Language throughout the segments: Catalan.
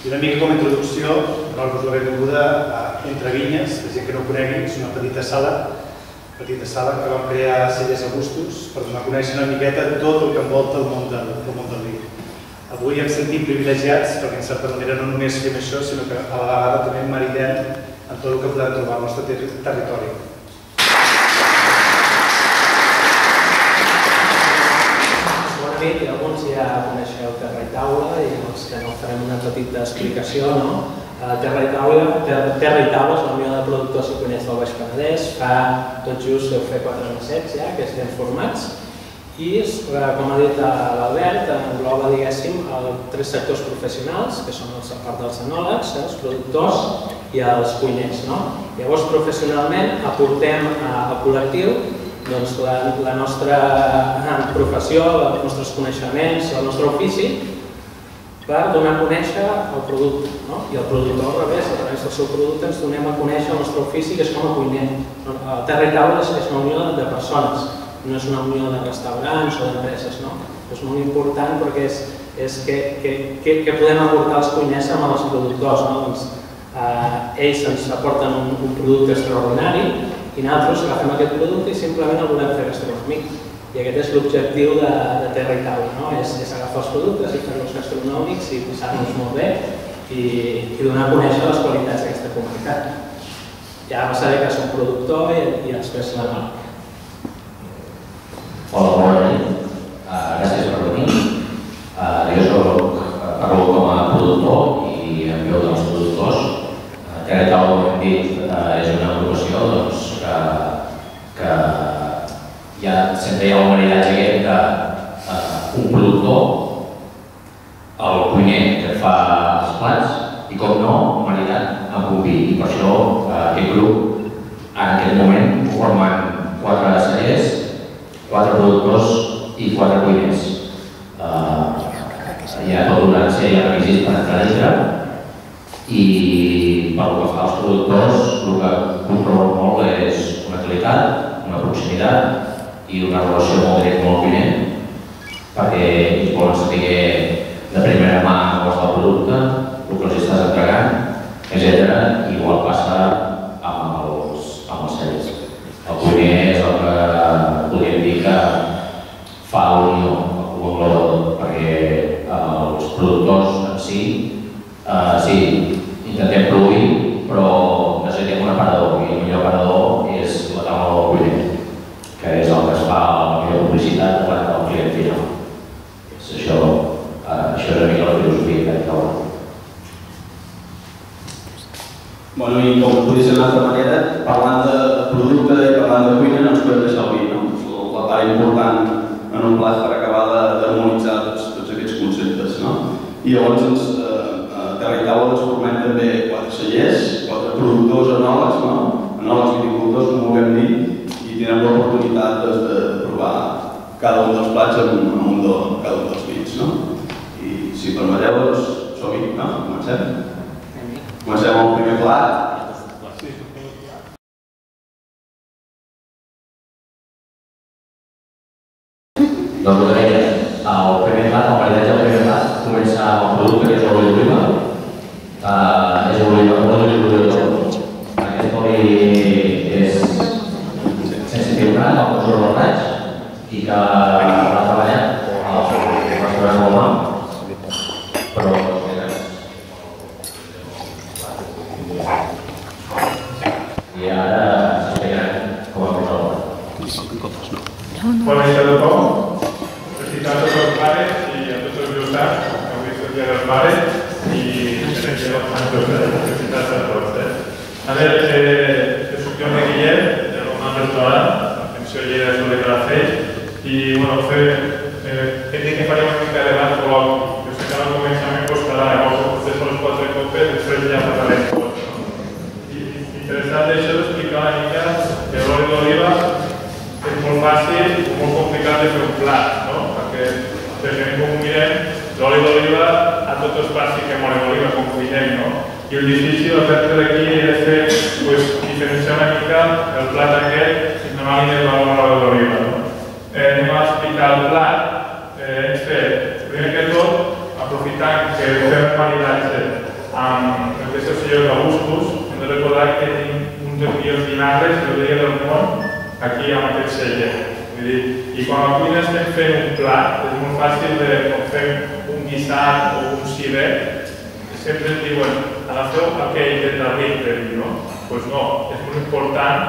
I una mica com a introducció, donar-vos la benvinguda a Entre Vinyes, la gent que no ho conegui, és una petita sala que vam crear Cellers Augustus per donar a conèixer una miqueta tot el que envolta el món del vi. Avui ens sentim privilegiats perquè en certa manera no només fem això, sinó que a la vegada també maridem en tot el que podem trobar al nostre territori. I alguns ja coneixeu Terra i Taula i els que no farem una petita explicació. Terra i Taula és la Unió de Productors i Cuiners del Baix Penedès. Fa tot just deu fer 4 mesos ja que estem formats i, com ha dit l'Albert, engloba, diguéssim, 3 sectors professionals, que són a part dels enòlegs, els productors i els cuiners. Llavors, professionalment, aportem al col·lectiu la nostra professió, els nostres coneixements, el nostre ofici per donar a conèixer el producte. I el productor, al revés, a través del seu producte ens donem a conèixer el nostre ofici, que és com a cuiner. Terra i Taula és una unió de persones, no és una unió de restaurants o d'empreses. És molt important perquè és què podem aportar als cuiners amb els productors. Ells ens aporten un producte extraordinari i nosaltres agafem aquest producte i simplement el volem fer gastronòmic. I aquest és l'objectiu de Terra i Taula, és agafar els productes i fer-los gastronòmics i posar-nos molt bé i donar a conèixer les qualitats d'aquesta comunitat. Ja passaré que és un productor i després la marca. Hola, bona nit. Gràcies per venir. Jo parlo com a productor i en veu dels productors. Terra i Taula, com hem dit, és una agrupació que sempre hi ha un maridatge aquest d'un productor, el cuiner que fa els plats i, com no, maridat amb un vi. I per això aquest grup, en aquest moment, formen 4 cellers, 4 productors i 4 cuiners. Hi ha tota una sèrie de requisits per entrar dintre i pel que fa als productors, el que comproven molt és una qualitat, una proximitat i una relació molt directa amb el cuiner perquè ells volen saber de primera mà com està el producte, el que els estàs entregant, etc. Igual passa amb els cellers. El cuiner és el que podríem dir que fa l'unió, ho engloba tot, perquè els productors en si, sí, intentem produir, però necessitem un aparador i el millor aparador és la taula del cuiner, que és el que es fa la millor publicitat quan el client final. Això és una mica la filosofia que hi ha. I com podria ser d'una altra manera, parlant de producte i parlant de cuina no ens podem deixar el vi. La part important en un plat per acabar d'harmonitzar tots aquests conceptes. I llavors a Terra i Taula ens formem també 4 cellers, 4 productors enòlegs, enòlegs viticultors, com ho vulguem dir, i tindrem l'oportunitat de provar cada un dels plats amb cada un dels vins. I si permeteu, doncs som-hi, comencem. Comencem amb el primer plat. Doncs ho deia, el primer plat, el maridatge del primer plat, comença amb el producte que és l'oli d'oliva. És l'oli d'oliva. Aquest oli és sense filtrat, el que surt del raig, i que l'ha treballat al restaurant del Nom. Però i ara s'explicaran com ha fet el plat. Bona nit a tothom. Felicitar a tots els pares i a tots els jubilats, que avui és el dia del pare, i felicitats a tots. A veure, jo soc Joan de Guillem, de Roman Restaurant, la pensió Lleida és de Calafell, i hem dit que faria una mica de debat col·loqui. Jo sé que al començament costarà, llavors vostès són les 4 copes, després ja parlarem tot. Interessant d'això d'explicar una mica que l'oli d'oliva és molt fàcil o molt complicat de fer un plat, perquè com mirem, l'oli d'oliva a tots els plats fiquem oli d'oliva, com cuinem, i el difícil el repte d'aquí és diferenciar una mica el plat aquest i donar-li de valor a l'oli d'oliva. Anem a explicar el plat, primer que tot, aprofitant que fem maridatge amb aquestes cellers d'Augustus, hem de recordar que tenim un dels millors vinagres, jo diria, del món, aquí amb aquest celler. I quan a la cuina estem fent un plat, és molt fàcil de, quan fem un guisat o un civet, sempre ens diuen, agafeu aquell que és ric per dir, no? Doncs no, és molt important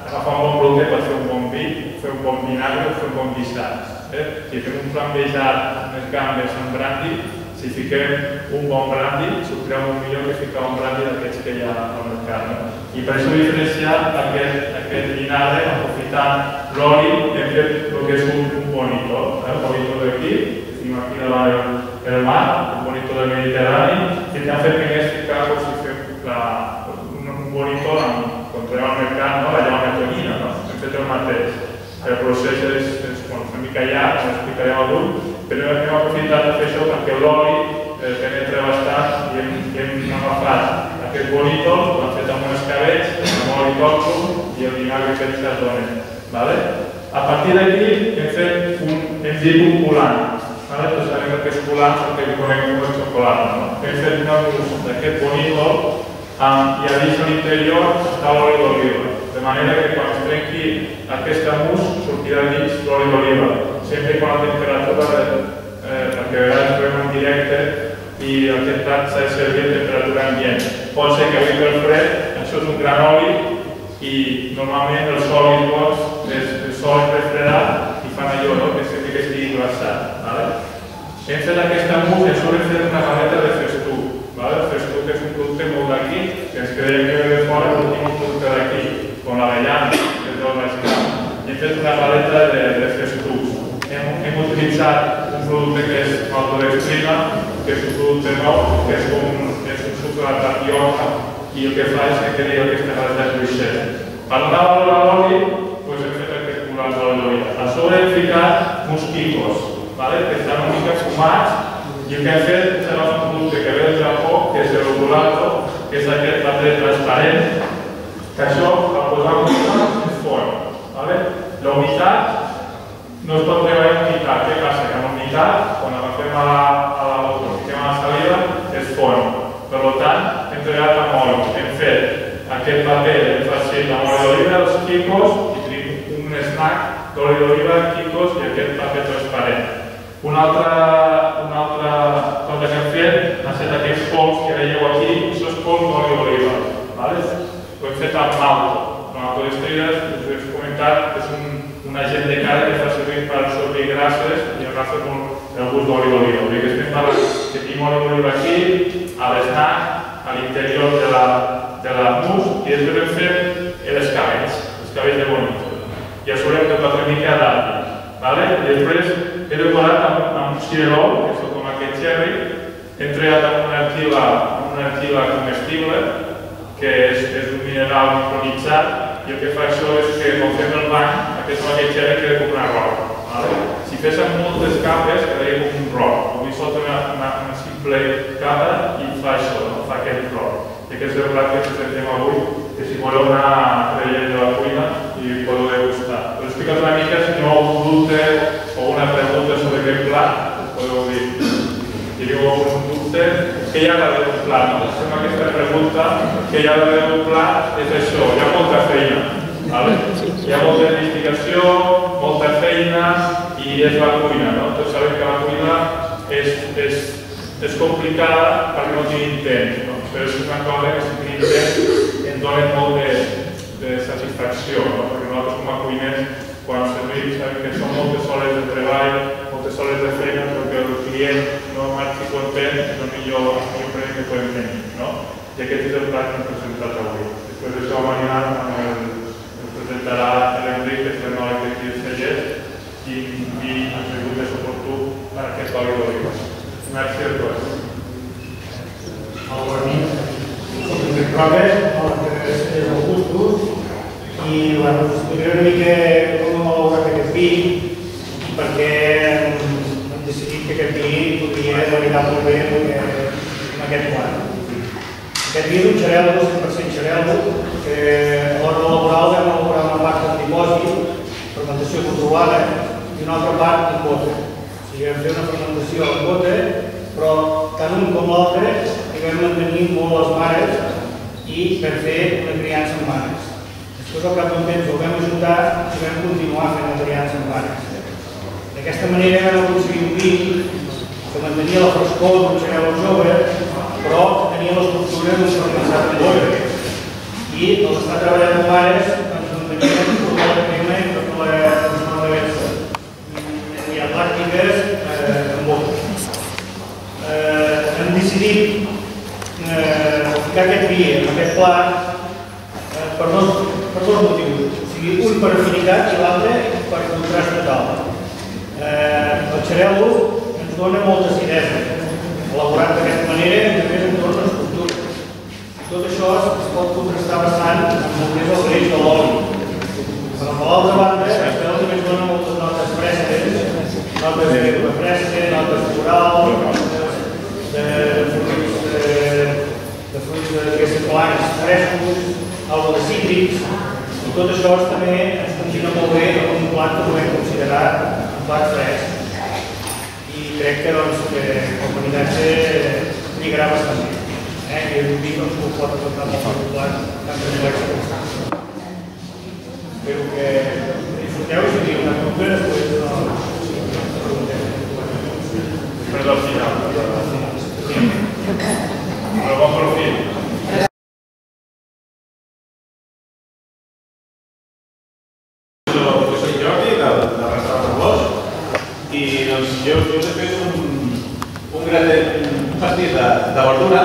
agafar un bon producte per fer un bon vi, fer un bon vinagre o fer un bon guisat. Si fem un flambejat més gambes amb brandy, si fiquem un bon brandy, sortirà molt millor que ficar un brandy d'aquests que hi ha al mercat. I per això diferenciar aquest vinagre, aprofitant l'oli, hem fet el que és un bonito. El bonito d'aquí, tenim aquí davant el mar, un bonito del Mediterrani, i hem fet que és ficar com si fem un bonito quan trobem al mercat, la llama tonyina, hem fet el mateix. El procés és una mica llarg, no explicarem avui, però hem aprofitat de fer això perquè l'oli penetra bastant i hem agafat aquest bonito, l'hem fet amb un escabetx, amb oli tòxo i el vinagre que ens dona. A partir d'aquí hem dit un colant. Tots sabem que és colant perquè li conec com el xocolata. Hem fet una mousse d'aquest bonito i a dins a l'interior està l'oli d'oliva. De manera que quan es trenqui aquesta mousse sortirà dins l'oli d'oliva. Sempre quan la temperatura, perquè a vegades trobem en directe i aquest plat s'ha de servir a temperatura ambient. Pot ser que avui pel fred, això és un gran oli i normalment els olis bons es solen refredar i fan allò que sempre que estigui glaçat. Hem fet aquesta mousse i a sobre hem fet una galeta de festuc. El festuc és un producte molt d'aquí, que ens creiem que ve de fora, però tenim un producte d'aquí, com l'avellana, que és del Baix Camp. Hem fet una galeta de festucs. Hem utilitzat un producte que és maltodextrina, que és un producte nou, que és un sucre de tapioca, i el que fa és que quedi aquesta galeta gruixera. Per donar valor a l'oli, hem fet aquest colat d'oli d'oliva. A sobre hem ficat uns quicos, que estan una mica fumats, i el que hem fet és agafar un producte que ve del Japó, que és l'ovulato, que és aquest paper transparent, que això, al posar l'humitat, es fon. La humitat no es pot treballar amb humitat. Què passa? Que amb humitat, quan agafem a la saliva, es fon. Per tant, hem treballat amb oli. Hem fet aquest paper, hem farcit amb oli d'oliva, els quicos, i tenim un snack d'oli d'oliva, quicos i aquest paper transparent. Una altra cosa que hem fet ha estat aquests pols que veieu aquí, això és pols d'oli d'oliva. Ho hem fet amb malto. La maltodextrina, us he comentat, és un agent de cara que fa servir per absorbir grasses i agafa molt el gust d'oli d'oliva. Vull dir que estem parlant que tenim oli d'oliva aquí, a l'esnac, a l'interior de la mousse, i després hem fet l'escabetx de bonito. I a sobre hem tocat una mica d'alli. I després he decorat amb un cirerol, que és com aquest cherry, hem treballat amb una argila comestible, que és un mineral micronitzat, i el que fa això és que quan fem el bany, aquest cherry queda com una roca. Si féssim moltes capes, quedaria com un roc. Avui solta una simple capa i fa això, fa aquest roc. I aquest és el plat que presentem avui, que si voleu anar creient de la cuina i podeu degustar. Us explico una mica, si teniu algun dubte o una pregunta sobre aquest plat, us podeu dir. Si teniu algun dubte, què hi ha darrere d'un plat? Fem aquesta pregunta, què hi ha darrere d'un plat és això, hi ha molta feina. Hi ha molta investigació, molta feina i és la cuina. Tots sabem que la cuina és complicada perquè no tenim temps, però és una cosa que si tenim temps ens dona molt de satisfacció, perquè nosaltres com a cuiners, quan servim, sabem que són moltes hores de treball, moltes hores de feina, perquè el client no marxi content, és el millor premi que podem tenir. I aquest és el plat que hem presentat avui. Després d'això, mañana el presentarà l'Enric, que és el nou executiu de Cellers, i ha sigut més oportú per aquest oli d'oliva. Merci a tots. Bona nit. Soc Robert, és Augustus, i us explicaré una mica com hem elaborat aquest vi, perquè hem decidit que aquest vi podria realitzar molt bé en aquest plat. Aquest vi és un xarel·lo, 100% xarel·lo, que a l'hora d'elaborar-lo vam elaborar una part en dipòsit, fermentació controlada, i una altra part en gota. O sigui, vam fer una fermentació en gota, però tant un com l'altre hi vam mantenir molt les mares i per fer una criança amb mares. Després, al cap d'un temps, ho vam ajuntar i vam continuar fent la criança amb mares. D'aquesta manera vam aconseguir un vi que mantenia la frescor d'un cereal jove, però tenia l'estructura d'un fermentat amb boira. I al estar treballant amb mares, ens mantenia la crema i totes les llars làctiques amb boira. Hem decidit ficar aquest vi en aquest plat per dos motius. O sigui, un per afinitat i l'altre per contrast total. El xarel·lo ens dona molta acidesa. Elaborat d'aquesta manera, a més ens dona estructura. Tot això es pot contrastar bastant amb el que és el greix de l'oli. Però per l'altra banda, el xarel·lo també ens dona moltes notes fresques, notes de fresca, notes florals, de fruits d'aquestes blancs frescos, algo de cítrics, i tot això també ens funciona molt bé en un plat que podem considerar un plat fresc. I crec que el maridatge lligarà bastant bé. I el vi no ho pot aportar molt un plat tan complex com està. Espero que disfruteu i si teniu una pregunta, després no pregunteu. Però al final. Però bon profil. Soc Jordi, del restaurant Bosch, i jo us he fet un pastís de verdura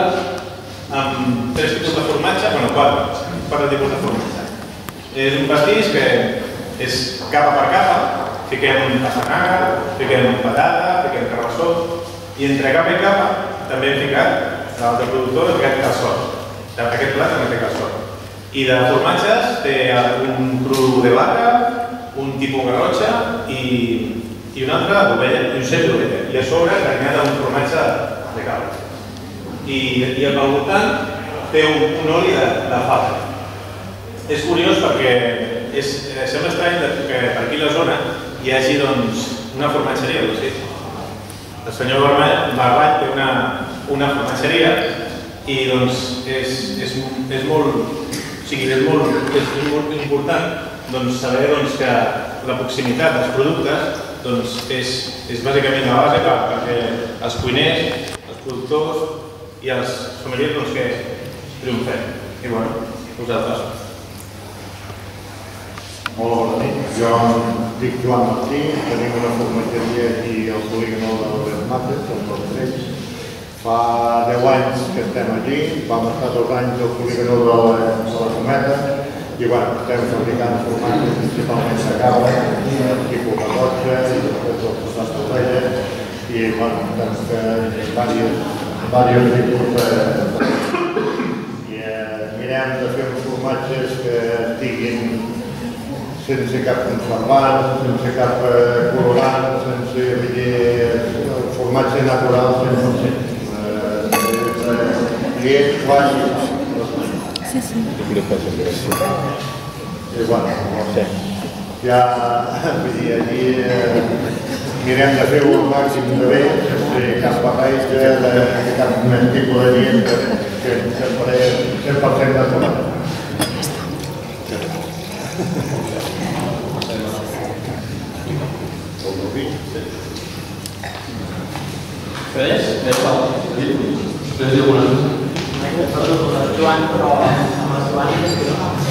amb 3 tipus de formatge, bueno, 4 tipus de formatge. És un pastís que és capa per capa, fiquem pastanaga, fiquem patata, fiquem carbassó, i entre capa i capa també hem ficat l'altre productor, hem ficat calçot. Aquest plat també té calçot. I de formatges té un cru de vaca, un tipus garrotxa i un altre d'ovella, i un cep d'ovella. I a sobre gratinat amb un formatge de cabra. I al voltant té un oli de fava. És curiós perquè sembla estrany que per aquí a la zona hi hagi una formatgeria. El senyor Barball té una formatgeria i és molt important saber que la proximitat dels productes és bàsicament la base perquè els cuiners, els productors i els sommeliers que triomfem. I bueno, vosaltres. Hola, bona nit. Jo em dic Joan Martí, tenim una formatgeria aquí al polígon de les Mates, al Portrells. Fa 10 anys que estem allí, vam estar 2 anys al polígon de la Cometa i estem fabricant formatges principalment de cabra, tipus garrotxa i després del costat d'ovella i estem fent diversos tipus i mirem de fer uns formatges que estiguin sense cap conservant, sense cap colorant, sense el formatge natural, sense llet, quasi. I ja, allí mirem de fer-ho el màxim de bé, sense cap barreja, de cap tipus de llet, que sempre és 100% natural. Joan, però amb el Joan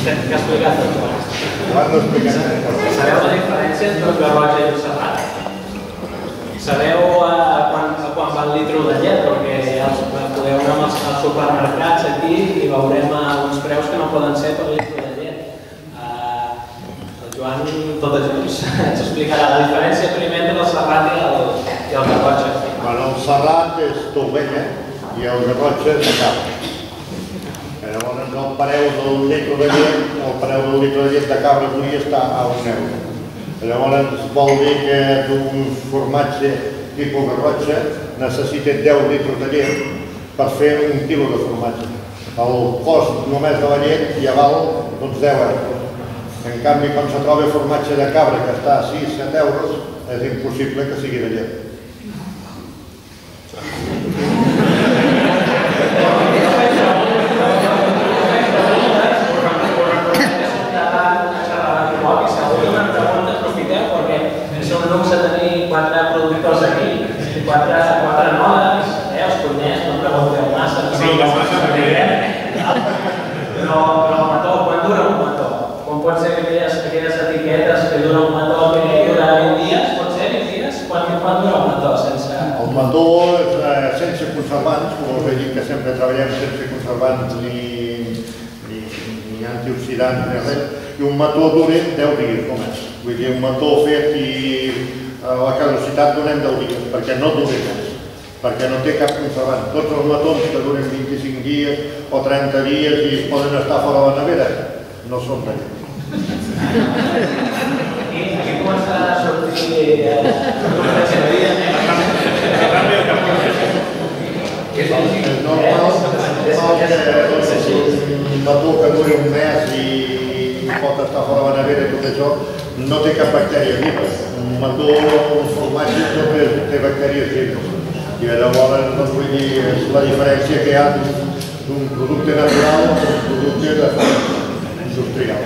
què ha explicat el Joan? Sabeu la diferència entre el garrotxa i el serrat? Sabeu quan va el litre de llet? Perquè podeu anar als supermercats aquí i veurem uns preus que no poden ser per litre de llet. El Joan, totes junts, ens explicarà la diferència primer entre el serrat i el garrotxa. El serrat és d'ovella i el garrotxa és de cabra. Llavors el preu del litre de llet, el preu del litre de llet de cabra avui està a €1. Llavors vol dir que d'un formatge tipus garrotxa necessita 10 litres de llet per fer 1 quilo de formatge. El cost només de la llet ja val €10. En canvi, quan se troba formatge de cabra que està a 6-7 euros, és impossible que sigui de llet. vull dir que sempre treballem sense conservants ni antioxidants ni res, i un mató dura 10 dies només. Vull dir, un mató fet i la caducitat donem 10 dies, perquè no dura més, perquè no té cap conservant. Tots els matons que duren 25 dies o 30 dies i poden estar fora de la nevera, no són d'allà. Aquí començarà a sortir És normal que un mató que duri un mes i pot estar fora de la nevera i tot això no té cap bactèria viva. Un mató, un formatge no té bactèries vives. I llavors, vull dir, és la diferència que hi ha d'un producte natural o d'un producte industrial.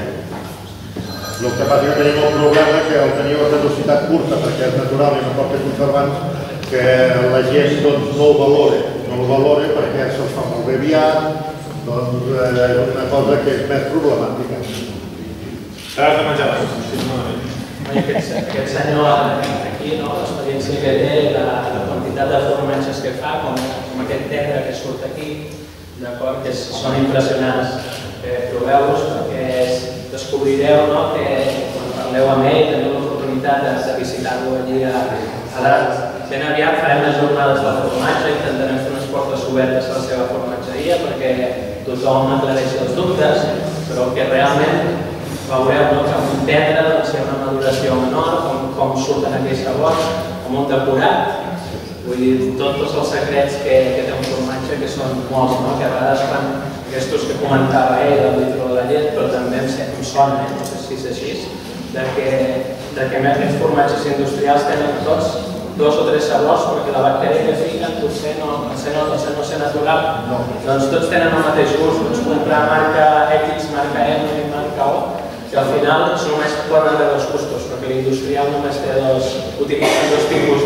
El que passa que tenim el problema que al tenir la caducitat curta perquè és natural i no porta conservants, que la gent no el valora perquè se'ls fa molt bé aviat, doncs és una cosa que és més problemàtica. T'has de menjar la Aquest senyor aquí, l'experiència que té, la quantitat de formatges que fa, com aquest tendre que surt aquí, que són impressionants. Proveu-los perquè descobrireu que quan parleu amb ell teniu l'oportunitat de visitar-lo allí a dalt. Ben aviat farem les jornades del formatge, intentarem fer unes portes obertes a la seva formatgeria perquè tothom aclareixi els dubtes, però que realment veureu que amb un tendre hi ha una maduració menor, com surten aquells sabors, amb un depurat. Vull dir, tots els secrets que té un formatge, que són molts, que a vegades fan aquests que comentava ell, del litre de la llet, però també em sona, no sé si és així, que aquests formatges industrials tenen tots 2 o 3 sabors, perquè la bactèria que fiquen potser no ser natural. Doncs tots tenen el mateix gust, pots comprar marca X, marca M i marca O, que al final només poden haver 2 gustos, però que l'industrial només utilitza 2 tipus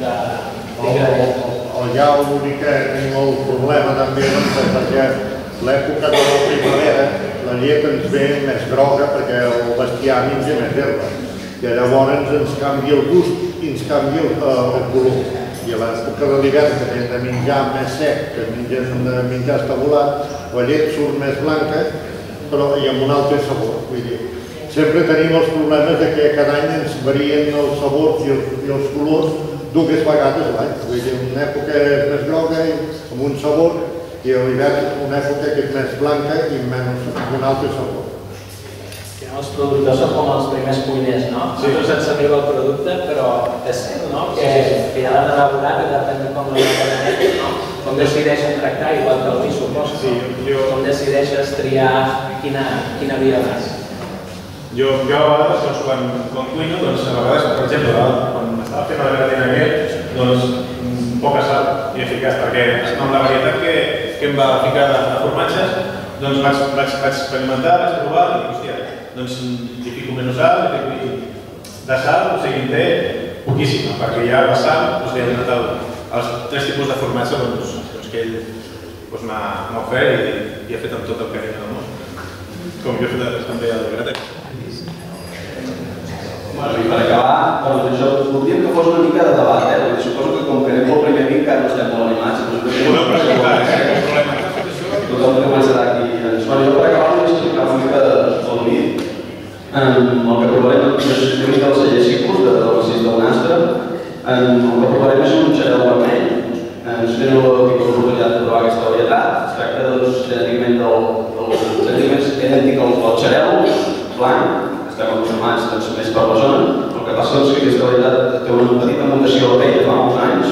d'ingredient. Ja l'únic que tenim el problema també és perquè l'època de la primavera la llet ens ve més groga perquè el bestiar menja més herba i llavors ens canvia el gust i ens canvia el color. I a l'època de l'hivern que hem de menjar més sec, que hem de menjar estabulat, la llet surt més blanca però i amb un altre sabor. Vull dir, sempre tenim els problemes que cada any ens varien els sabors i els colors 2 vegades l'any. Vull dir, una època és més groga amb un sabor i a l'hivern una època que és més blanca i amb un altre sabor. Els productors són com els primers cuiners, no? Nosaltres ens arriba el producte, però és cert, no? Que ja l'han elaborat i depèn de com l'elaboren, no? Com decideixen tractar, igual que el vi, suposo. Com decideixes triar quina via vas? Jo a vegades, quan cuino, doncs a vegades, per exemple, quan estava fent la gelatina aquest, doncs poca sal i eficaç, perquè amb la varietat que em va ficar de formatges, doncs vaig experimentar, vaig provar i, hòstia, doncs hi fico menys sal, de sal, o sigui, en té poquíssima, perquè ja la sal li ha donat els 3 tipus de formatge que ell m'ha ofert i ha fet amb tot el carinyo del món, com jo he fet també a la biblioteca. I per acabar, això voldríem que fos una mica de debat, perquè suposo que com que anem pel primer vi encara no estem molt animats. Podeu preguntar, tothom que començarà aquí. Jo per acabar vull explicar una mica del vi. El que provarem és una mica del celler Ciclus, del massís del Nastre. El que provarem és un xarel vermell. Si teniu l'oportunitat de provar aquesta varietat, es tracta genèticament idèntic al xarel blanc, estem acostumats més per la zona. El que passa és que aquesta varietat té una petita mutació a la pell fa molts anys,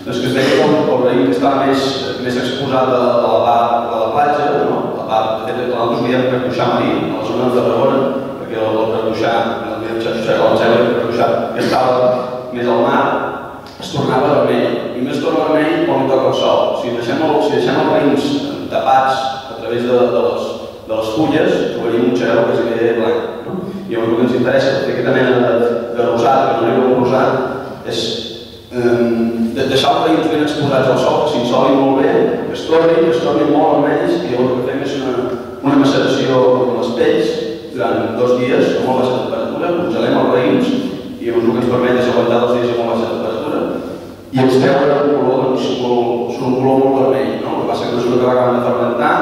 que es deia que el raïm que estava més exposat a la part de la platja, la part que nosaltres diem cartoixà marí, a la zona de Tarragona, perquè el cartoixà, que estava més al mar, es tornava vermell. I més torna vermell quan li toca el sol. Si deixem els raïms tapats a través de les fulles, trobaríem un xarel que és blanc. I el que ens interessa per fer aquesta mena de rosat, que no arriba un rosat, és deixar els raïms ben exposats al sol, que s'insolin molt bé, que es tornin molt vermells, i llavors el que fem és una maceració amb les pells durant 2 dies a molt baixa temperatura, congelem els raïms i el que ens permet és aguantar 2 dies a molt baixa temperatura i els treure un color surt un color molt vermell, no? El que passa que a mesura que l'acaben de fermentar,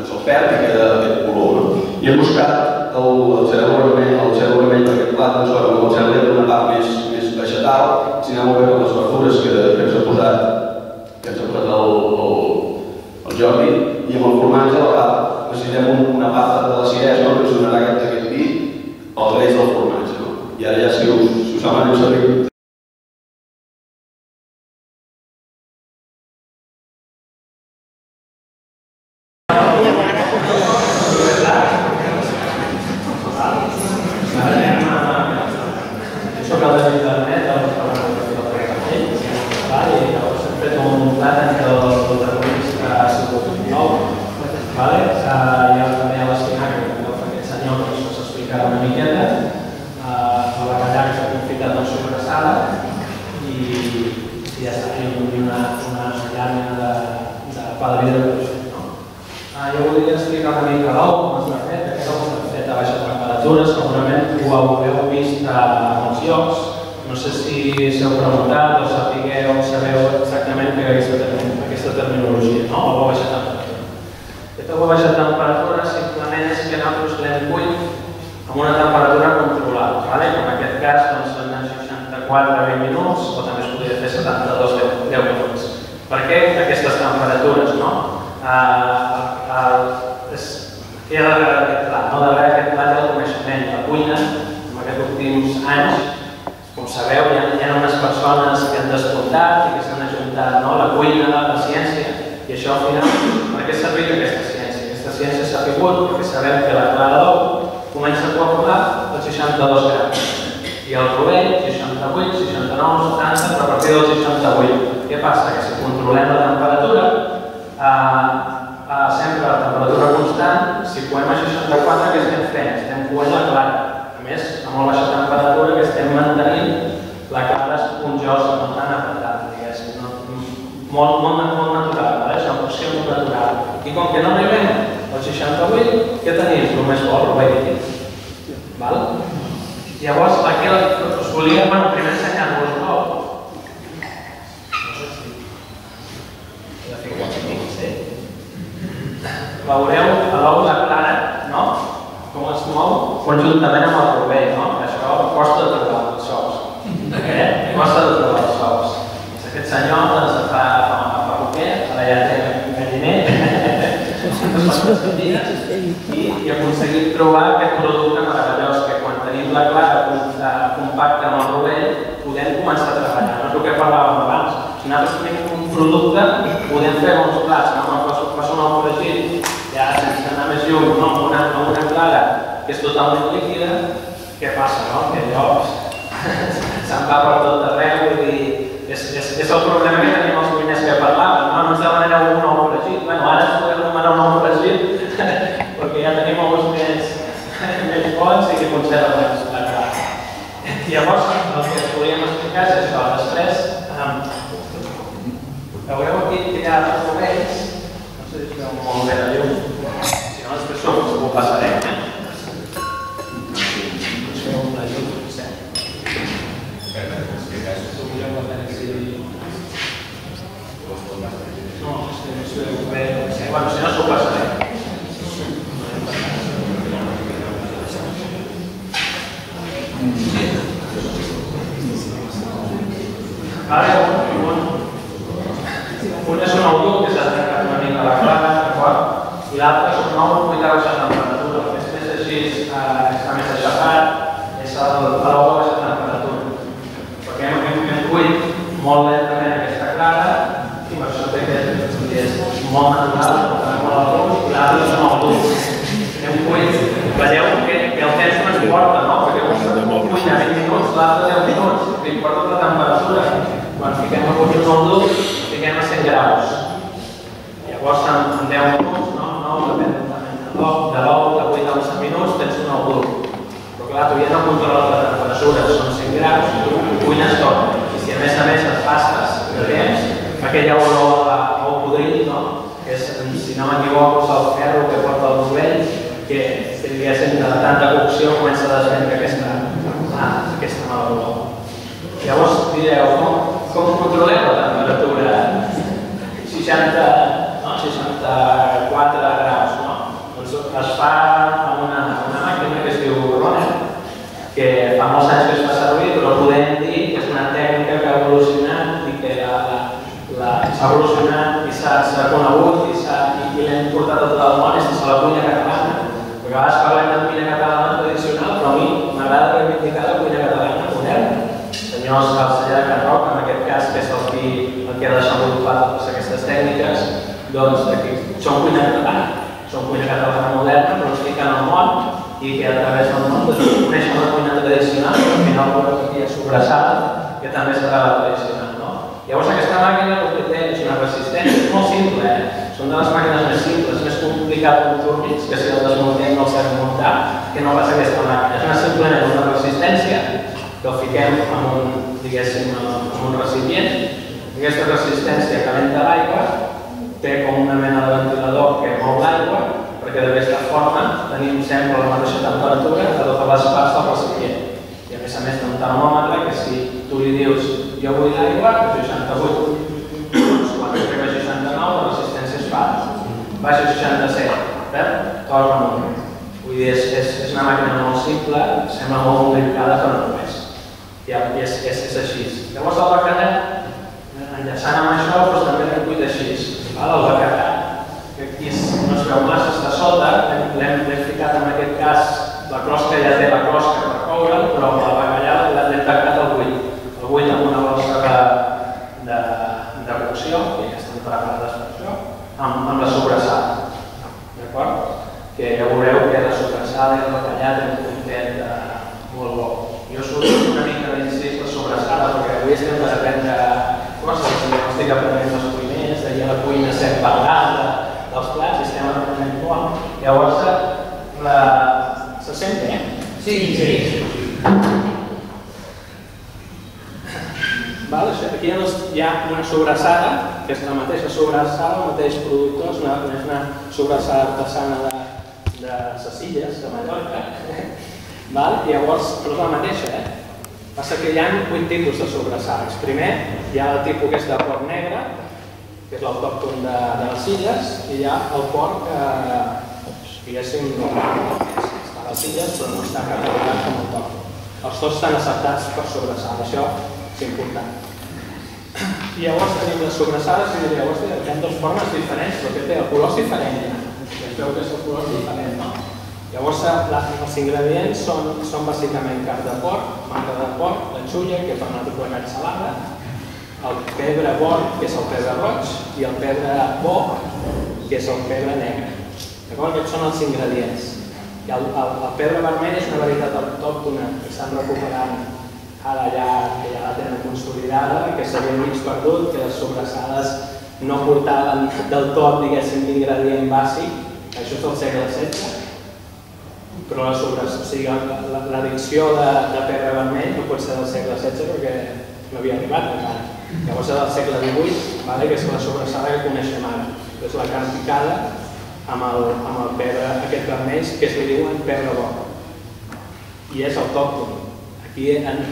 se'l perd i queda aquest color, no? I hem buscat el cérvol vermell per aquest plat, doncs el cérvol té una part més vegetal, si anem a veure les verdures que ens ha posat el Jordi, i amb el formatge a la part necessitem una part de l'acidesa, no? Que ens donarà aquest vi al greix del formatge, no? I ara ja si us saben hem servit. I aconseguit trobar aquest producte meravellós que quan tenim la clara compacta amb el rovell podem començar a treballar, no és el que parlàvem abans. Si nosaltres tenim un producte podem fer molts plats, faig un ou fregit, ja sense anar més lluny, amb una clara que és totalment líquida, què passa? Que allò se'n va per tot arreu i és el problema que tenim els cuiners que parlaven, no ens demanareu un ou fregit, ara ens podem demanar un ou fregit perquè ja tenim ous més bons i que conserven més la clara. Llavors, el que us volíem explicar és això. Després, veureu aquí que hi ha els rovells, no sé si es veu molt bé la llum, si no després ho passarem. La llum, sí. No, si no ho bé, bueno, si no s'ho passarem. Un és un ou dur que s'ha trencat una mica la clara, i l'altre és un ou que ha baixat la temperatura. Aquest és així, està més aixafat, és l'ou de baixa temperatura. Perquè hem cuit molt lentament aquesta clara i per això té que és molt natural, molt al gust, i l'altre és un ou dur. Hem cuit, veieu que el temps no ens porta, no? Perquè un cuit a 20 minuts, l'altre 10 minuts, que importa la temperatura. Quan fiquem a cuir un ou dur, fiquem a 100 graus. Llavors, en 10 minuts, no? Depèn de l'ou, de 8 a 11 minuts, tens un ou dur. Però clar, tu ja no controles la temperatura, són 100 graus, tu cuines tot. I si a més et passes de temps, aquella olor a ou podrit, que és, si no m'equivoco, el ferro que porta el rovell, que diguéssim de tanta cocció comença a desvendre aquesta mala olor. Llavors direu, com controlem la temperatura 64 graus. Doncs es fa amb una màquina que es diu Runner, que fa molts anys que es fa servir, però podem dir que és una tècnica que ha evolucionat i que s'ha evolucionat i s'ha conegut i l'hem portat a tot el món, és la cuina catalana. Perquè a vegades parlem de cuina catalana tradicional, però a mi m'agrada reivindicar la cuina catalana moderna. Senyors del celler de Can Roc, en aquest cas, que és el que ha desenvolupat totes aquestes tècniques, doncs són cuina catalana. Són cuina catalana moderna, però ens fiquen al món i que a través del món coneixen la cuina tradicional, però al final veureu que hi ha sobrassada, que també serà la tradicional. Llavors aquesta màquina el que té és una resistència, és molt simple, són de les màquines més simples, més complicat amb turbins, que si el desmuntem no el sabem muntar, que no passa aquesta màquina. És simplement una resistència que el fiquem en un recipient. Aquesta resistència calenta l'aigua, té com una mena de ventilador que mou l'aigua, perquè d'aquesta forma tenim sempre la mateixa temperatura a totes les parts del recipient. I a més té un termòmetre que si tu li dius jo vull l'aigua a 68, quan arriba a 69 la resistència es fa, baixa a 67, torna amunt. Vull dir, és una màquina molt simple, sembla molt complicada però no ho és. I és així. Llavors el bacallà, enllaçant amb això, doncs també l'hem cuit així. El bacallà, que aquí no es veu massa, està sota, l'hem ficat en aquest cas, la closca ja té la closca per coure'l, però el bacallà l'hem tancat al buit. El buit amb una bossa de cocció, que ja estan preparades per això, amb la sobrassada. D'acord? Que ja veureu que la sobrassada i el bacallà tenen un content molt bo. Jo surt una mica d'incís la sobrassada, perquè avui estem per aprendre coses, jo estic aprenent els cuiners, d'ahir a la cuina estem parlant dels plats i estem aprenent molt. Llavors, se sent bé? Sí. Aquí hi ha una sobrassada, que és la mateixa sobrassada, el mateix productor, és una sobrassada artesana de Sesilles, de Mallorca. Llavors, però és la mateixa, Passa que hi ha 8 tipus de sobrassades. Primer, hi ha el tipus que és de porc negre, que és l'autòcton de les Illes, i hi ha el porc, diguéssim, està a les Illes, però no està catalogat com a autòcton. Els dos estan acceptats per sobrassada, això és important. I llavors tenim les sobrassades i llavors hi ha dues formes diferents, però que té el color és diferent ja. Es veu que és el color diferent, no? Llavors els ingredients són bàsicament carn de porc, manca de porc, l'anxulla, que per nosaltres la salada, el pebre bord, que és el pebre roig, i el pebre bo, que és el pebre negre. D'acord? Aquests són els ingredients. I el pebre vermell és una varietat autòctona que estan recuperant ara ja la tenen consolidada, que s'havia mig perdut, que les sobrassades no portaven del tot, diguéssim, l'ingredient bàsic, això és del segle XVI, però l'addicció de pebre vermell no pot ser del segle XVI perquè no havia arribat encara. Llavors és del segle XVIII, que és la sobrassada que coneixem ara, que és la carn picada amb el pebre aquest vermell, que es li diuen pebre bo. I és autòcton. Aquí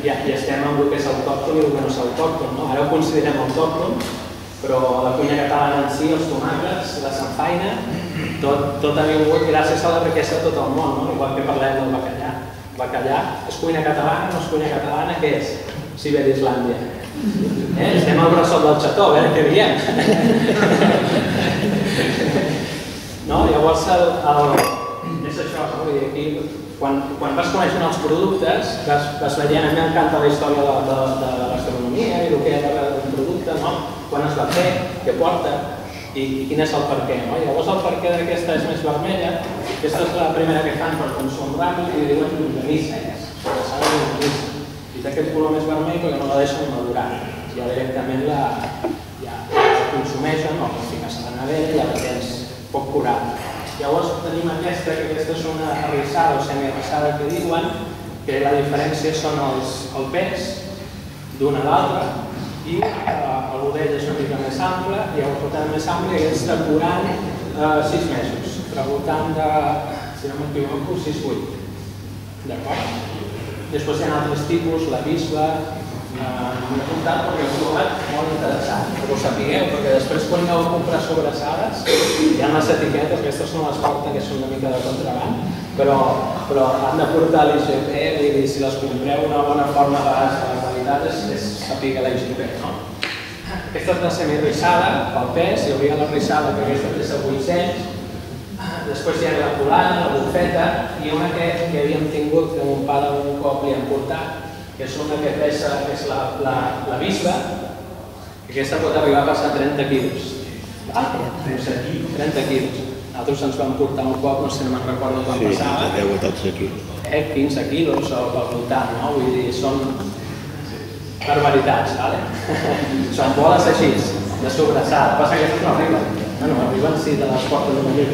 ja estem amb el que és autòcton i el que no és autòcton. Ara ho considerem autòcton, però la cuina catalana en si, els tomàquets, la samfaina, tot ha vingut gràcies a la riquesa de tot el món, igual que parlem del bacallà. Bacallà és cuina catalana, no és cuina catalana, què és? Sibèria i Islàndia. Estem al bressol del xató, a veure què diem. Llavors, és això, aquí, quan vas coneixent els productes, vas veient, a mi m'encanta la història de la gastronomia i el que era un producte, quan es va fer, què porta i quin és el perquè. Llavors el perquè d'aquesta és més vermella, aquesta és la primera que fan per consum ràpid i diuen llonganissa, i té aquest color més vermell perquè no la deixen madurar, ja directament la consumeixen o la fiques a la nevera i ja la tens poc curada. Llavors tenim aquesta, que aquesta és una arrissada o semi-arrissada que diuen, que la diferència són el pes d'una a l'altra i el budell és una mica més ample i el voltant més ample és de curant 6 mesos, però al voltant de, si no m'equivoco, 6-8. D'acord? Després hi ha altres tipus, la bisla, M'he apuntat perquè ho he trobat molt interessant, que ho sapigueu, perquè després quan aneu a comprar sobrassades hi ha les etiquetes, aquestes no les porten, que són una mica de contraband, però han de portar l'IGP, vull dir, si les compreu una bona forma de la qualitat és saber l'IGP, no? Aquesta és la semirrissada, pel pes, hi hauria la rissada que aquesta pesa 800, després hi ha la colana, la bufeta i una que havíem tingut, que mon pare un cop li han portat, que és una que pesa, que és la bisba, que aquesta pot arribar a passar 30 quilos. 30 quilos. Nosaltres ens vam portar un cop, no sé, no me'n recordo quan passava. Sí, 10 quilos. 15 quilos o al voltant, no? Vull dir, són barbaritats, vale? Són boles així, de sobrassada. Passa que aquestes no arriben. Bueno, arriben sí de les portes de Manlleu.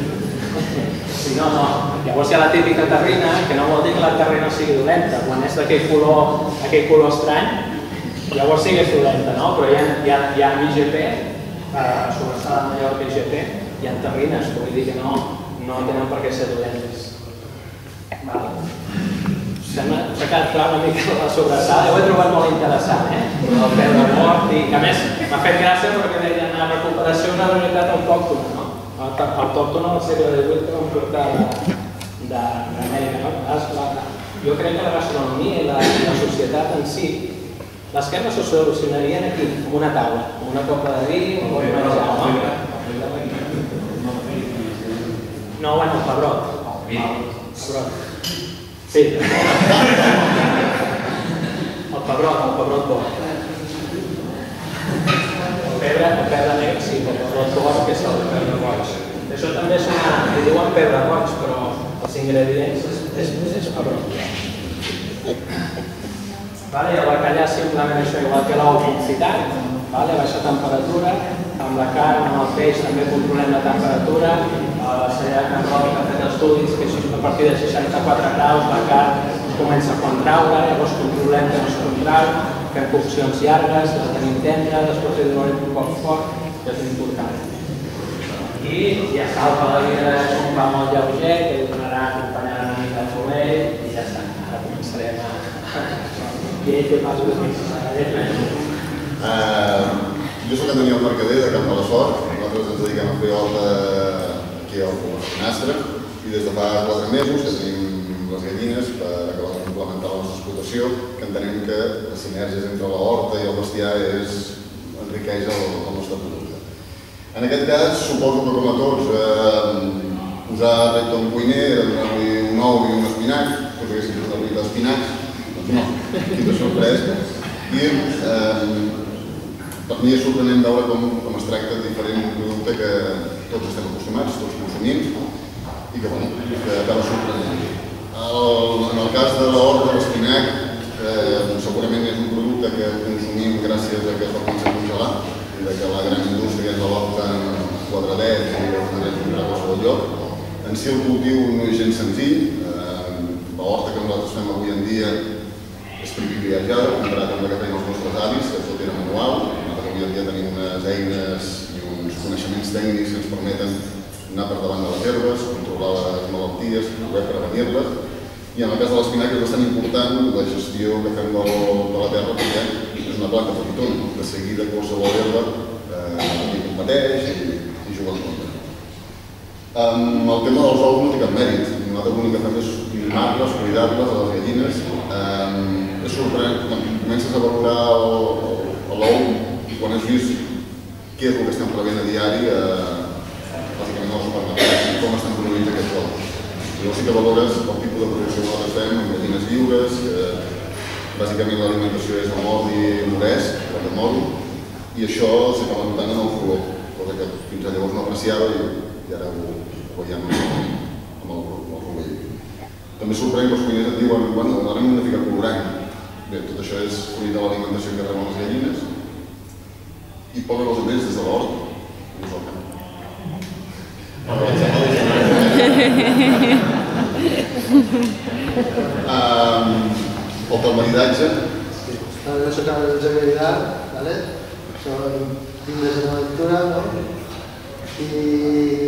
Si no, no. Llavors hi ha la típica terrina, que no vol dir que la terrina sigui dolenta. Quan és d'aquell color estrany, llavors sí que és dolenta, no? Però hi ha IGP, sobrassada de Mallorca IGP, hi ha terrines, que vull dir que no tenen per què ser dolentes. S'ha quedat clar una mica la sobrassada, ho he trobat molt interessant, el peu de mort, i a més m'ha fet gràcia perquè deien la recuperació d'una varietat autòctona, no? Autòctona del segle XVIII que vam portar d'Amèrica, no? Jo crec que la gastronomia i la societat en si, les guerres se solucionarien aquí, amb una taula, amb una copa de vi, un bon menjar, no? No, bueno, el pebrot. Sí. El pebrot bo. El pebre negre, sí, el pebrot bo, que és el pebre roig. Això també és li diuen pebre roig, però els ingredients és pebrot. I el bacallà simplement això, igual que l'ou confitat, a baixa temperatura, amb la carn, amb el peix també controlem la temperatura, la Cellac Enròbic ha fet estudis que a partir de 64 graus la carn comença a contraure, llavors controlem que no es contrau, fem coccions llargues, la tenim tendra, després li donem un poc fort, que és important. I ja està el paladina, és un pa molt lleuger, que li donarà acompanyant una mica el folell i ja està, ara començarem a... I ell té pas de jo soc en Daniel Mercader, de Camp de la Sort. Nosaltres ens dediquem a fer horta aquí al Finastre i des de fa 4 mesos que tenim les gallines per acabar de complementar la nostra explotació, que entenem que les sinergies entre la horta i el bestiar enriqueix el nostre producte. En aquest cas, suposo que com a tots, posar repte a un cuiner era donar-li un ou i un espinac, tots haguessin posat una mica d'espinacs, doncs no, quina sorpresa. I per mi és sorprenent veure com es tracta diferent un producte que tots estem acostumats, tots consumim, i que acaba sorprenent. En el cas de l'horta de l'espinac, segurament és un producte que consumim gràcies a que es va començar a congelar, i que la gran indústria ens l'opta en quadradets i els podrem comprar a qualsevol lloc. En si el cultiu no és gens senzill, l'horta que nosaltres fem avui en dia és privilegiada, comparat amb la que feien els nostres avis, que tot era manual. Nosaltres avui en dia tenim unes eines i uns coneixements tècnics que ens permeten anar per davant de les herbes, controlar les malalties, poder prevenir-les. I en el cas de l'espinac és bastant important la gestió que fem de la terra, perquè és una planta petitona. De seguida qualsevol herba hi competeix i juga en contra. El tema dels ous no té cap mèrit. Nosaltres l'únic que fem és mimar-les, cuidar-les a les gallines. És sorprenent, quan comences a valorar l'ou i quan has vist què és el que estem rebent a diari, bàsicament als supermercats, com estan produïts aquests ous. Llavors sí que valores el tipus de producció que nosaltres fem amb gallines lliures, bàsicament l'alimentació és amb ordi moresc, de moro, i això s'acaba notant en el color, cosa que fins a llavors no apreciava i ara ho veiem amb el rovell. També sorprèn que els cuiners et diuen bueno, ara hem de ficar colorant. Bé, tot això és fruit de l'alimentació que reben les gallines i poca cosa més des de l'hort. El del maridatge. Ara s'acaba de desagradar, tinc des de la lectura, i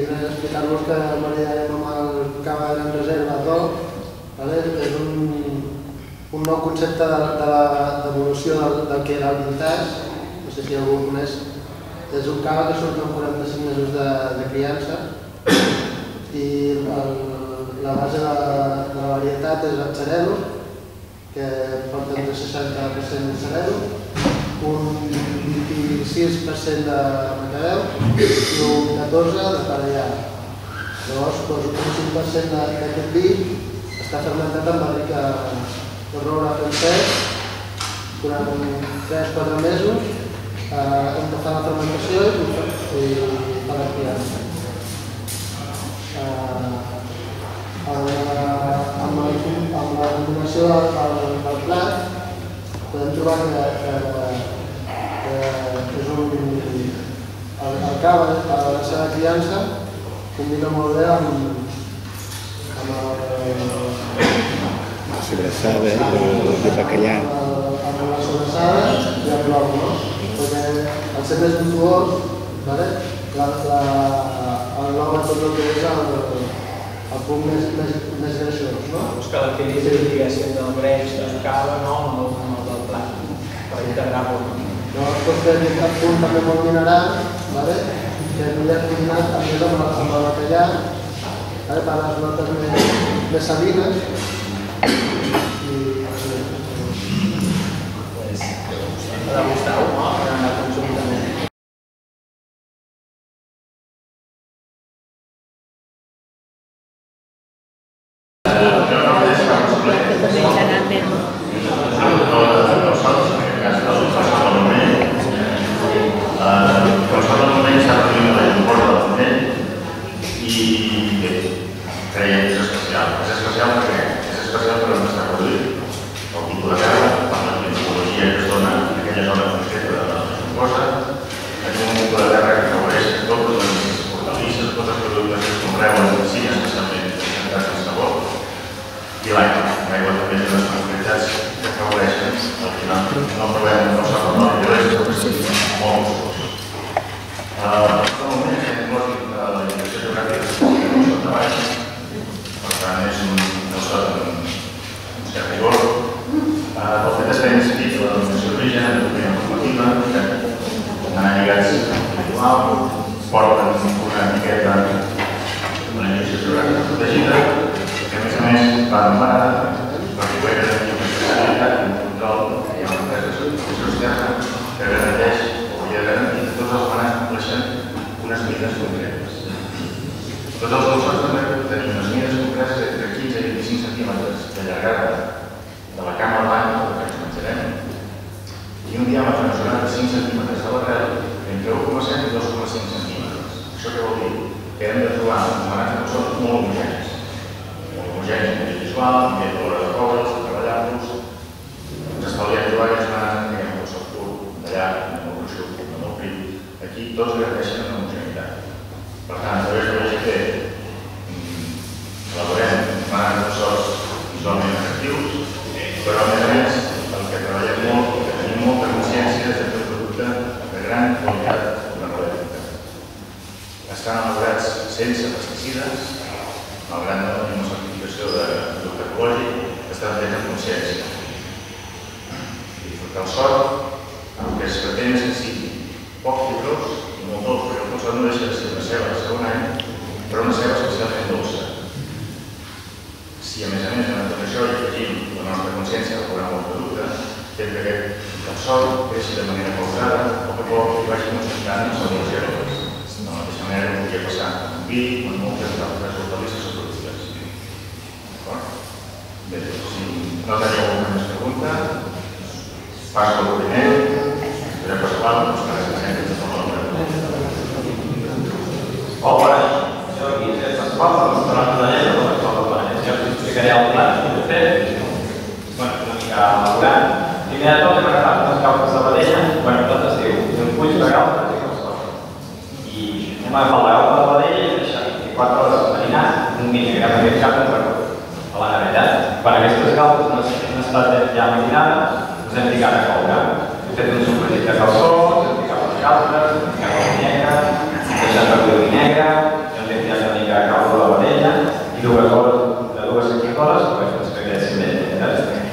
explicar-vos que maridarem amb el cava de gran reserva tot. És un un nou concepte d'evolució del que era el vintage, no sé si algú ho coneix. És un cava que surt amb 45 mesos de criança i la base de la varietat és el xarel·lo, que porta entre 60% de xarel·lo, un 26% de macabeu i un 14% de parellà. Llavors, un 5% d'aquest vi està fermentat amb barric de roure francès durant 3-4 mesos, hem de fer la fermentació i fa la criança. Amb la combinació del plat podem trobar que és el cava, la seva criança, combina molt bé amb la sobrassada, el bacallà. Amb la sobrassada i amb l'ou, perquè al ser més untuós, l'ou a tot el que és el punt més greixós. Buscar l'equilibri, diguéssim, del greix del cava amb el del plat, per integrar-lo. Després té aquest punt també molt mineral, que no ha combinat amb el bacallà, per les notes més salines. Ha de gustar-ho, per anar conjuntament.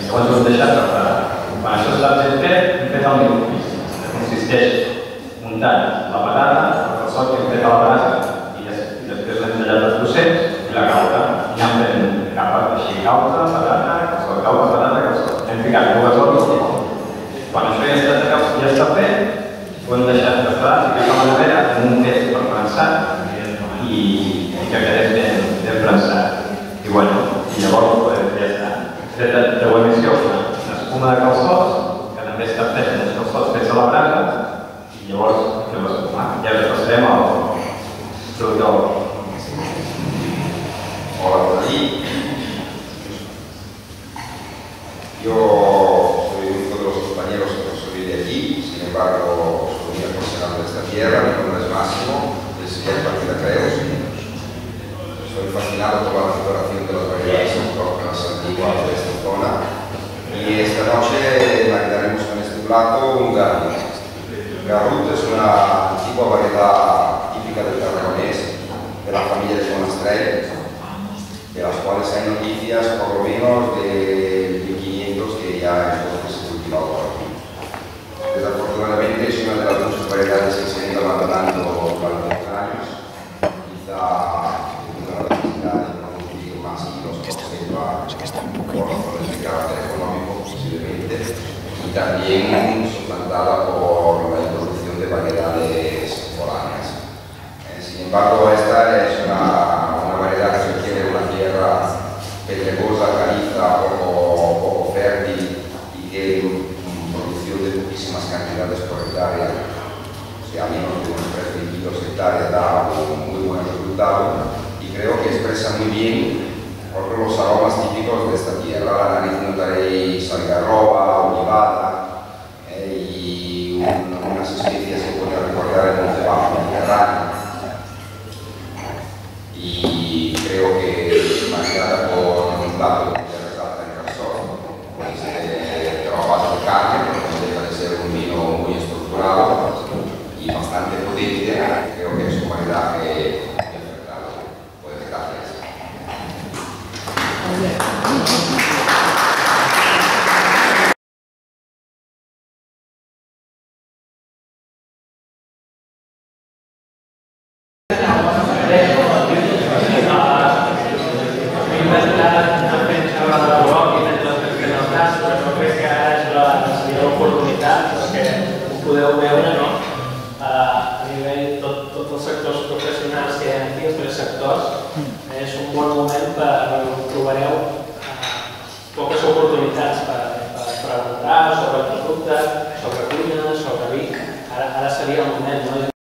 Quando que quedés ben prensat. I bueno, llavors ja està. De l'emissió, l'espuma de calçots, que també està feta amb els calçots fets a la brasa, i llavors fem l'espuma. Ja les passarem al productor. Hola, David. Yo soy uno de los compañeros que no soy de aquí, sin embargo, soy muy apasionado de esta tierra. Mi nombre es Máximo, desde el Parque de Creos. Soy fascinado por la fotografía de las variedades autóctonas antiguas de esta zona. Y esta noche maridaremos con este plato un garrut. Garrut es una antigua variedad típica del Tarragonés, de la familia de Monastrell, de las cuales hay noticias por lo menos de 1500 que ya entonces se cultivaba por aquí. Desafortunadamente es una de las muchas variedades que se han ido abandonando durante los años, quizá por la necesidad de producir más kilos que por el carácter económico posiblemente, y también suplantada por la introducción de variedades foráneas. Sin embargo, esta es una variedad que requiere una tierra pedregosa, caliza, poco fértil y que producción de poquísimas cantidades por hectárea, o sea, menos de unos 3.000 kilos hectárea, da un muy buen resultado y creo que expresa muy bien los aromas típicos de esta tierra. A la nariz notaréis algarroba, olivada y unas especies que pueden recordar el monte bajo mediterráneo. Y creo que marinada con un plato que resalta en calzón, pues trabajo a base de carne, porque no deja de ser un vino muy estructurado y bastante potente. Creo que es un maridaje perfecto. Pues gracias. Podeu veure, no? A nivell tots els sectors professionals que hi ha aquí, els 3 sectors, és un bon moment trobareu poques oportunitats per preguntar sobre el producte, sobre cuina, sobre vi. Ara seria el moment, no?